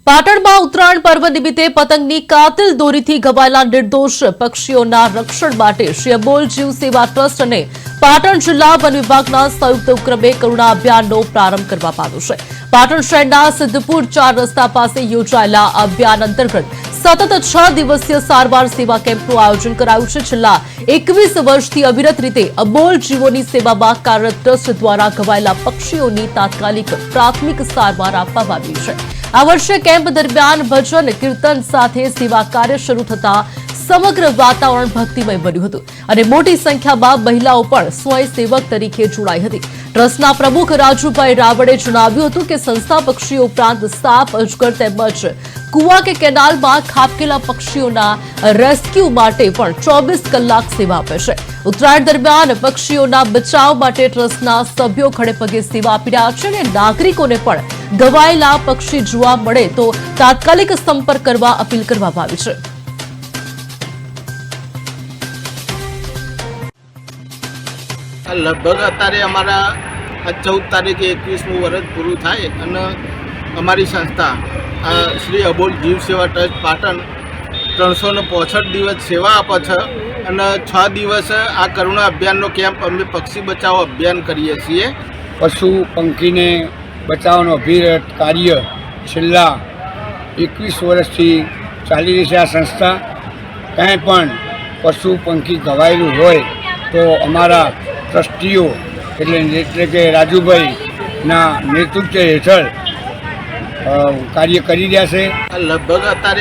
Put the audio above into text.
પાટણમાં ઉત્તરાયણ પર્વ નિમિત્તે પતંગની કાતિલ દોરીથી ઘવાયેલા નિર્દોષ પક્ષીઓના રક્ષણ માટે શ્રી અબોલ જીવ સેવા ટ્રસ્ટ અને પાટણ જિલ્લા વન વિભાગના સંયુક્ત ઉપક્રમે કરુણા અભિયાનનો પ્રારંભ કરવામાં આવ્યો છે। પાટણ શહેરના સિદ્ધપુર 4 રસ્તા પાસે યોજાયેલા અભિયાન અંતર્ગત સતત 6 દિવસીય સારવાર સેવા કેમ્પનું આયોજન કરાયું છે। છેલ્લા 21 વર્ષથી અવિરત રીતે અબોલ જીવોની સેવામાં કાર્યરત ટ્રસ્ટ દ્વારા ઘવાયેલા પક્ષીઓની તાત્કાલિક પ્રાથમિક સારવાર આપવામાં આવી છે। આ વર્ષે કેમ્પ દરમિયાન ભજન કીર્તન સાથે સેવા કાર્ય શરૂ થતા સમગ્ર વાતાવરણ ભક્તિમય બન્યું હતું અને મોટી સંખ્યામાં મહિલાઓ પણ સ્વયંસેવક તરીકે જોડાઈ હતી। ટ્રસ્ટના પ્રમુખ રાજુભાઈ રાવળે જણાવ્યું હતું કે સંસ્થા પક્ષીઓ ઉપરાંત સાપ, અજગર તેમજ કુવા કે કેનાલમાં ખાબકેલા પક્ષીઓના રેસ્ક્યુ માટે પણ 24 કલાક સેવા આપે છે। ઉત્તરાયણ દરમિયાન પક્ષીઓના બચાવ માટે ટ્રસ્ટના સભ્યો ખડેપગે સેવા આપી રહ્યા છે અને નાગરિકોને પણ ઘવાયેલા પક્ષી જોવા મળે તો તાત્કાલિક સંપર્ક કરવા અપીલ કરવામાં આવી છે। लगभग अत्यारे अमरा 14 तारीखे 21मुं वर्ष पूरुं थाय अने अमारी संस्था श्री अबोल जीव सेवा ट्रस्ट पाटण 365 दिवस सेवा आपे छे अने 6 दिवस आ करुणा अभियाननो केम्प अमे पक्षी बचाव अभियान करीए छीए। पशु पंखी ने बचावनो अभिरत कार्य छेल्ला 21 वर्षथी चाली रही है। आ संस्था कहीं पण पशु पंखी घवायेलुं होय तो अमारा ट्रस्टीओ એટલે કે રાજુભાઈના નેતૃત્વ હેઠળ કાર્ય કરી રહ્યા છે। लगभग अत्यारे